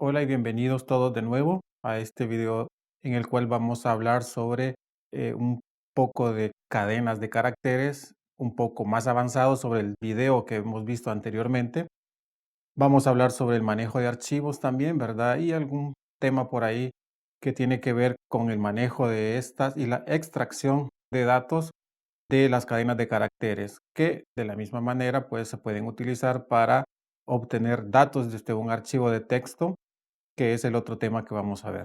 Hola y bienvenidos todos de nuevo a este video en el cual vamos a hablar sobre un poco de cadenas de caracteres, un poco más avanzado sobre el video que hemos visto anteriormente. Vamos a hablar sobre el manejo de archivos también, ¿verdad? Y algún tema por ahí que tiene que ver con el manejo de estas y la extracción de datos de las cadenas de caracteres, que de la misma manera pues se pueden utilizar para obtener datos desde un archivo de texto, que es el otro tema que vamos a ver.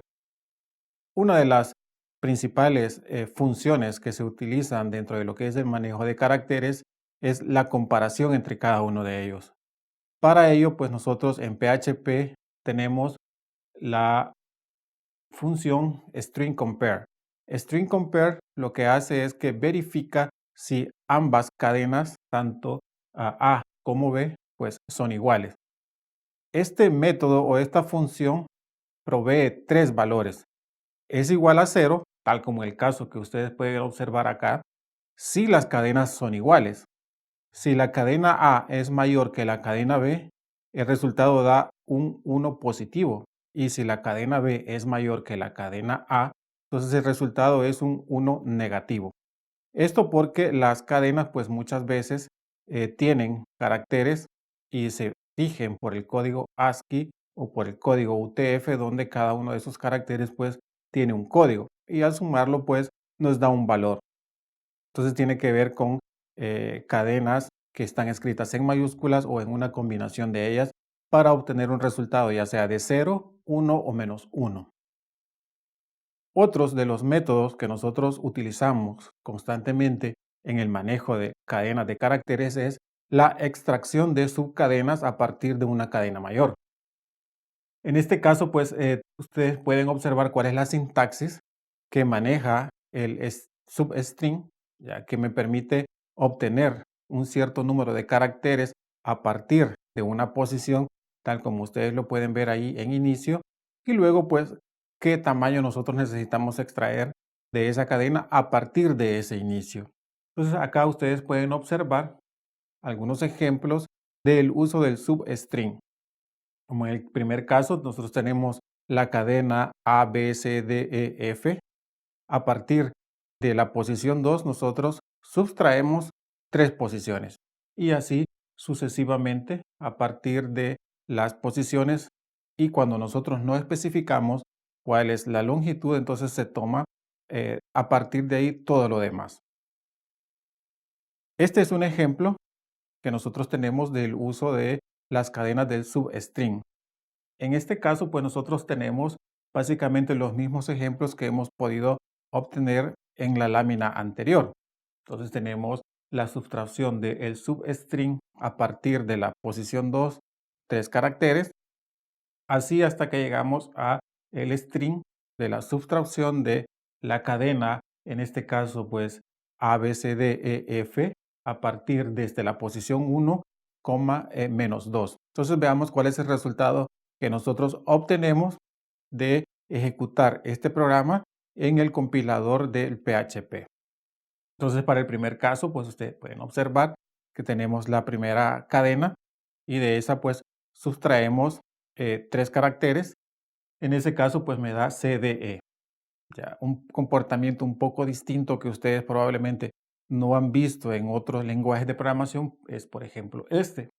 Una de las principales funciones que se utilizan dentro de lo que es el manejo de caracteres es la comparación entre cada uno de ellos. Para ello, pues nosotros en PHP tenemos la función string compare. String compare lo que hace es que verifica si ambas cadenas, tanto A como B, pues son iguales. Este método o esta función provee tres valores. Es igual a cero, tal como el caso que ustedes pueden observar acá, si las cadenas son iguales. Si la cadena A es mayor que la cadena B, el resultado da un 1 positivo. Y si la cadena B es mayor que la cadena A, entonces el resultado es un 1 negativo. Esto porque las cadenas pues muchas veces tienen caracteres y se rigen por el código ASCII o por el código UTF, donde cada uno de esos caracteres pues tiene un código y al sumarlo pues nos da un valor. Entonces tiene que ver con cadenas que están escritas en mayúsculas o en una combinación de ellas para obtener un resultado ya sea de 0, 1 o menos 1. Otros de los métodos que nosotros utilizamos constantemente en el manejo de cadenas de caracteres es la extracción de subcadenas a partir de una cadena mayor. En este caso, pues ustedes pueden observar cuál es la sintaxis que maneja el substring, ya que me permite obtener un cierto número de caracteres a partir de una posición, tal como ustedes lo pueden ver ahí en inicio, y luego pues qué tamaño nosotros necesitamos extraer de esa cadena a partir de ese inicio. Entonces acá ustedes pueden observar algunos ejemplos del uso del substring. Como en el primer caso, nosotros tenemos la cadena A, B, C, D, E, F. A partir de la posición 2, nosotros sustraemos 3 posiciones y así sucesivamente a partir de las posiciones, y cuando nosotros no especificamos cuál es la longitud, entonces se toma a partir de ahí todo lo demás. Este es un ejemplo que nosotros tenemos del uso de las cadenas del substring. En este caso, pues nosotros tenemos básicamente los mismos ejemplos que hemos podido obtener en la lámina anterior. Entonces tenemos la sustracción del substring a partir de la posición 2, 3 caracteres, así hasta que llegamos a el string de la sustracción de la cadena, en este caso pues A, B, C, D, E, F, a partir desde la posición 1, menos 2. Entonces veamos cuál es el resultado que nosotros obtenemos de ejecutar este programa en el compilador del PHP. Entonces, para el primer caso, pues ustedes pueden observar que tenemos la primera cadena y de esa pues sustraemos 3 caracteres. En ese caso, pues me da CDE. Ya, un comportamiento un poco distinto que ustedes probablemente no han visto en otros lenguajes de programación es, por ejemplo, este.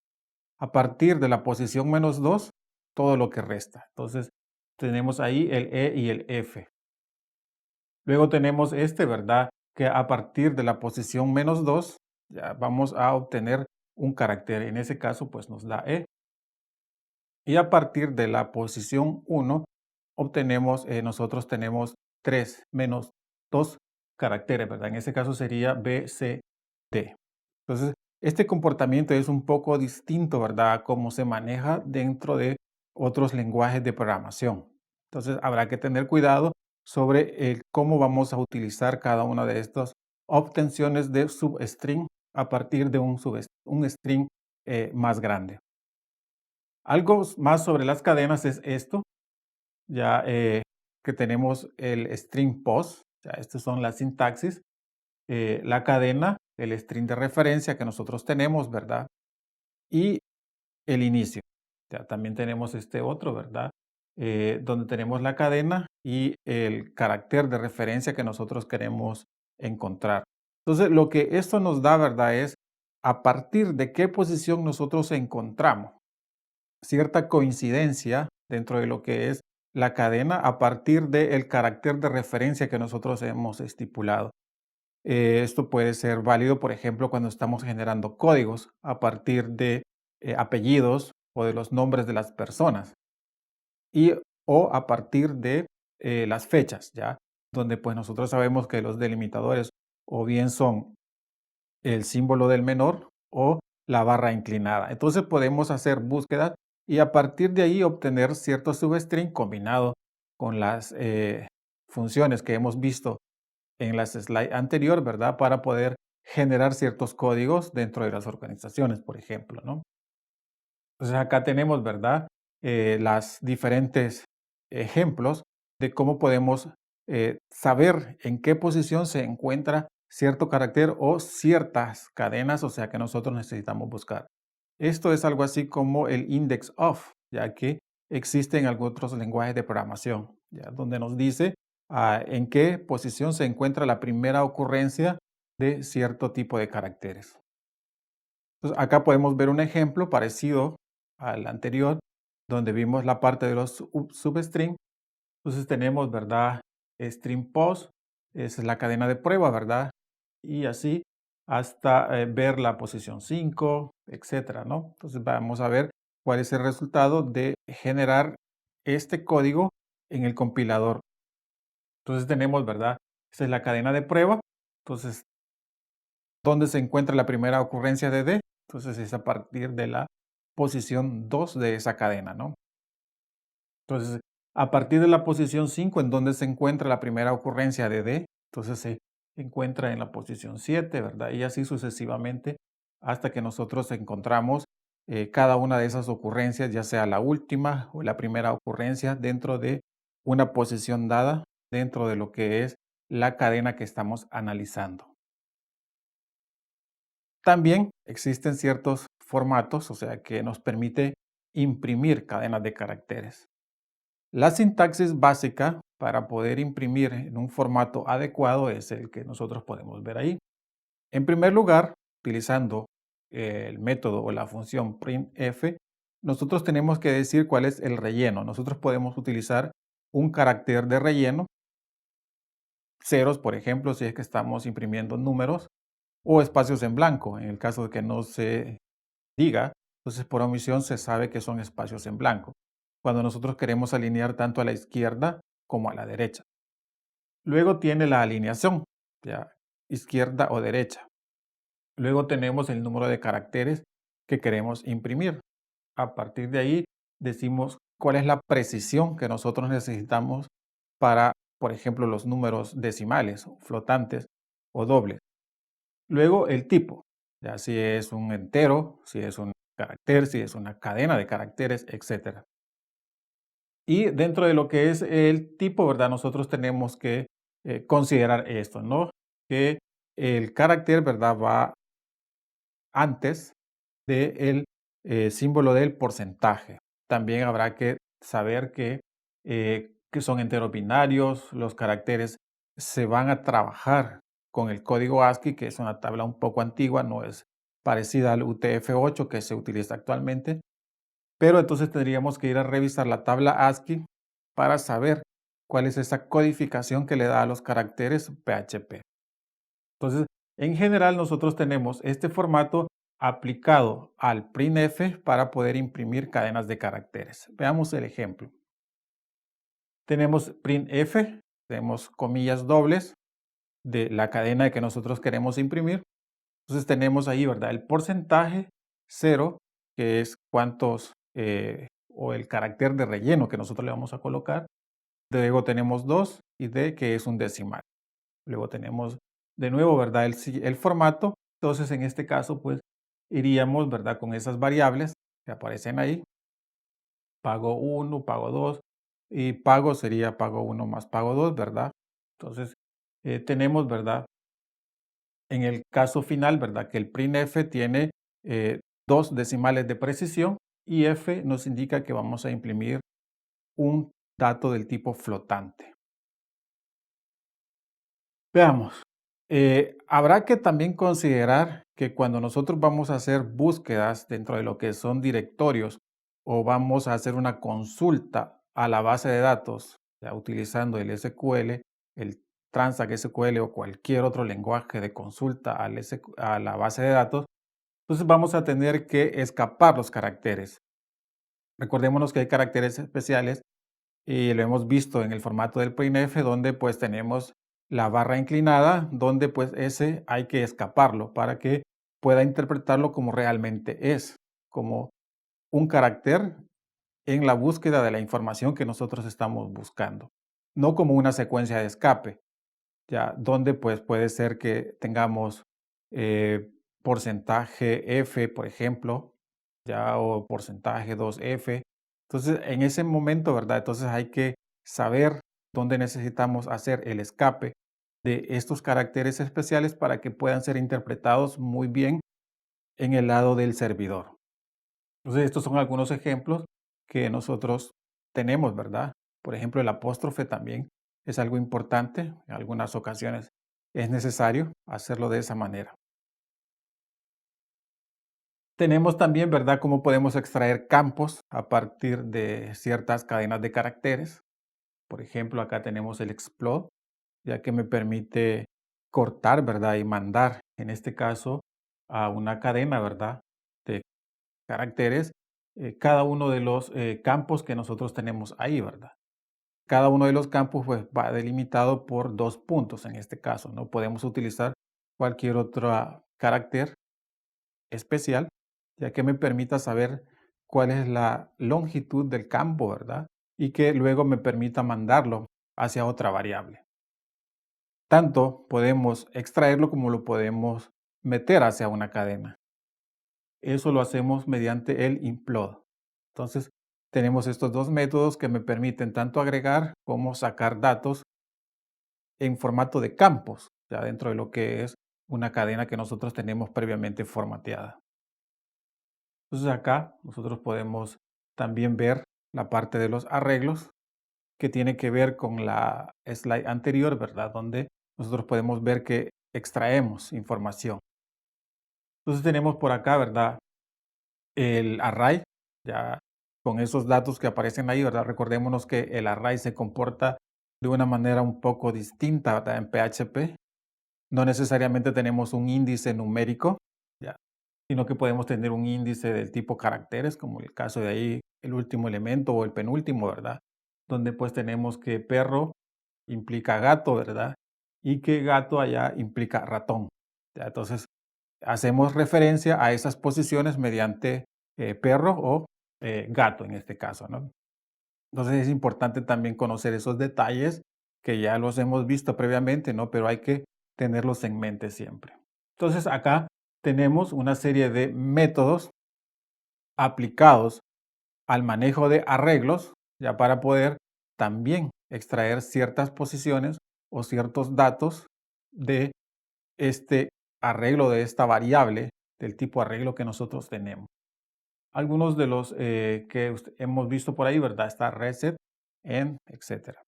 A partir de la posición menos 2, todo lo que resta. Entonces, tenemos ahí el E y el F. Luego tenemos este, ¿verdad? Que a partir de la posición menos 2, ya vamos a obtener un carácter. En ese caso, pues nos da E. Y a partir de la posición 1, obtenemos, nosotros tenemos 3 menos 2 caracteres, ¿verdad? En ese caso sería B, C, D. Entonces, este comportamiento es un poco distinto, ¿verdad? A cómo se maneja dentro de otros lenguajes de programación. Entonces, habrá que tener cuidado sobre cómo vamos a utilizar cada una de estas obtenciones de substring a partir de un string más grande. Algo más sobre las cadenas es esto, ya que tenemos el string post, ya estas son las sintaxis, la cadena, el string de referencia que nosotros tenemos, ¿verdad? Y el inicio. Ya también tenemos este otro, ¿verdad? donde tenemos la cadena y el carácter de referencia que nosotros queremos encontrar. Entonces, lo que esto nos da, ¿verdad? Es a partir de qué posición nosotros encontramos cierta coincidencia dentro de lo que es la cadena a partir del carácter de referencia que nosotros hemos estipulado. Esto puede ser válido, por ejemplo, cuando estamos generando códigos a partir de apellidos o de los nombres de las personas y o a partir de las fechas, ¿ya? Donde pues nosotros sabemos que los delimitadores o bien son el símbolo del menor o la barra inclinada. Entonces podemos hacer búsqueda y a partir de ahí obtener cierto substring combinado con las funciones que hemos visto en las slides anterior, ¿verdad? Para poder generar ciertos códigos dentro de las organizaciones, por ejemplo, ¿no? Entonces acá tenemos, ¿verdad? Las diferentes ejemplos de cómo podemos saber en qué posición se encuentra cierto carácter o ciertas cadenas, o sea, que nosotros necesitamos buscar. Esto es algo así como el index of, ya que existe en algunos otros lenguajes de programación, ¿ya? Donde nos dice en qué posición se encuentra la primera ocurrencia de cierto tipo de caracteres. Entonces, acá podemos ver un ejemplo parecido al anterior, donde vimos la parte de los substring. Entonces tenemos, ¿verdad? String post, esa es la cadena de prueba, ¿verdad? Y así hasta ver la posición 5, etcétera, ¿no? Entonces vamos a ver cuál es el resultado de generar este código en el compilador. Entonces tenemos, ¿verdad? Esta es la cadena de prueba. Entonces, ¿dónde se encuentra la primera ocurrencia de D? Entonces es a partir de la posición 2 de esa cadena, ¿no? Entonces, a partir de la posición 5, en donde se encuentra la primera ocurrencia de D, entonces se encuentra en la posición 7, ¿verdad? Y así sucesivamente hasta que nosotros encontramos cada una de esas ocurrencias, ya sea la última o la primera ocurrencia dentro de una posición dada dentro de lo que es la cadena que estamos analizando. También existen ciertos formatos, o sea, que nos permite imprimir cadenas de caracteres. La sintaxis básica para poder imprimir en un formato adecuado es el que nosotros podemos ver ahí. En primer lugar, utilizando el método o la función printf, nosotros tenemos que decir cuál es el relleno. Nosotros podemos utilizar un carácter de relleno, ceros, por ejemplo, si es que estamos imprimiendo números, o espacios en blanco, en el caso de que no se diga, entonces por omisión se sabe que son espacios en blanco, cuando nosotros queremos alinear tanto a la izquierda como a la derecha. Luego tiene la alineación, ya, izquierda o derecha. Luego tenemos el número de caracteres que queremos imprimir. A partir de ahí decimos cuál es la precisión que nosotros necesitamos para, por ejemplo, los números decimales, flotantes o dobles. Luego el tipo, ya si es un entero, si es un carácter, si es una cadena de caracteres, etc. Y dentro de lo que es el tipo, ¿verdad? Nosotros tenemos que considerar esto, ¿no? Que el carácter, ¿verdad? Va antes del símbolo del porcentaje. También habrá que saber que son enteros binarios, los caracteres se van a trabajar con el código ASCII, que es una tabla un poco antigua, no es parecida al UTF-8 que se utiliza actualmente, pero entonces tendríamos que ir a revisar la tabla ASCII para saber cuál es esa codificación que le da a los caracteres PHP. Entonces, en general nosotros tenemos este formato aplicado al printf para poder imprimir cadenas de caracteres. Veamos el ejemplo. Tenemos printf, tenemos comillas dobles de la cadena que nosotros queremos imprimir. Entonces tenemos ahí, ¿verdad? El porcentaje 0, que es cuántos, o el carácter de relleno que nosotros le vamos a colocar. Luego tenemos 2 y d, que es un decimal. Luego tenemos de nuevo, ¿verdad? El formato. Entonces, en este caso, pues iríamos, ¿verdad? Con esas variables que aparecen ahí. Pago 1, pago 2 y pago sería pago 1 más pago 2, ¿verdad? Entonces, tenemos, ¿verdad? En el caso final, ¿verdad? Que el printf tiene 2 decimales de precisión y f nos indica que vamos a imprimir un dato del tipo flotante. Veamos, habrá que también considerar que cuando nosotros vamos a hacer búsquedas dentro de lo que son directorios o vamos a hacer una consulta a la base de datos, ya utilizando el SQL, el Transact SQL o cualquier otro lenguaje de consulta a la base de datos, entonces vamos a tener que escapar los caracteres. Recordémonos que hay caracteres especiales y lo hemos visto en el formato del printf, donde pues tenemos la barra inclinada, donde pues ese hay que escaparlo para que pueda interpretarlo como realmente es, como un carácter en la búsqueda de la información que nosotros estamos buscando, no como una secuencia de escape, ya donde pues puede ser que tengamos porcentaje F, por ejemplo, ya o porcentaje 2F. Entonces, en ese momento, ¿verdad? Entonces hay que saber dónde necesitamos hacer el escape de estos caracteres especiales para que puedan ser interpretados muy bien en el lado del servidor. Entonces, estos son algunos ejemplos que nosotros tenemos, ¿verdad? Por ejemplo, el apóstrofe también es algo importante. En algunas ocasiones es necesario hacerlo de esa manera. Tenemos también, ¿verdad?, cómo podemos extraer campos a partir de ciertas cadenas de caracteres. Por ejemplo, acá tenemos el explode, ya que me permite cortar, ¿verdad?, y mandar, en este caso, a una cadena, ¿verdad?, de caracteres, cada uno de los campos que nosotros tenemos ahí, ¿verdad? Cada uno de los campos pues, va delimitado por 2 puntos en este caso. No podemos utilizar cualquier otro carácter especial, ya que me permita saber cuál es la longitud del campo, ¿verdad? Y que luego me permita mandarlo hacia otra variable. Tanto podemos extraerlo como lo podemos meter hacia una cadena. Eso lo hacemos mediante el implode. Entonces, tenemos estos dos métodos que me permiten tanto agregar como sacar datos en formato de campos, ya dentro de lo que es una cadena que nosotros tenemos previamente formateada. Entonces acá nosotros podemos también ver la parte de los arreglos que tiene que ver con la slide anterior, ¿verdad? Donde nosotros podemos ver que extraemos información. Entonces tenemos por acá, ¿verdad? El array, ya con esos datos que aparecen ahí, ¿verdad? Recordémonos que el array se comporta de una manera un poco distinta, ¿verdad? En PHP. No necesariamente tenemos un índice numérico, ¿ya? Sino que podemos tener un índice del tipo caracteres, como el caso de ahí, el último elemento o el penúltimo, ¿verdad? Donde pues tenemos que perro implica gato, ¿verdad? Y que gato allá implica ratón. ¿Ya? Entonces, hacemos referencia a esas posiciones mediante perro o gato en este caso, ¿no? Entonces es importante también conocer esos detalles que ya los hemos visto previamente, ¿no? Pero hay que tenerlos en mente siempre. Entonces acá tenemos una serie de métodos aplicados al manejo de arreglos, ya para poder también extraer ciertas posiciones o ciertos datos de este arreglo, de esta variable, del tipo arreglo que nosotros tenemos. Algunos de los que hemos visto por ahí, ¿verdad? Está reset, end, etcétera.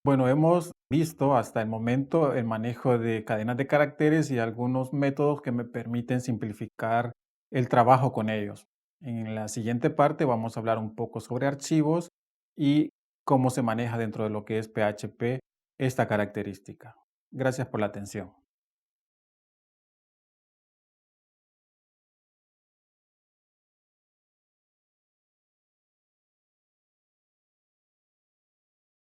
Bueno, hemos visto hasta el momento el manejo de cadenas de caracteres y algunos métodos que me permiten simplificar el trabajo con ellos. En la siguiente parte vamos a hablar un poco sobre archivos y cómo se maneja dentro de lo que es PHP esta característica. Gracias por la atención.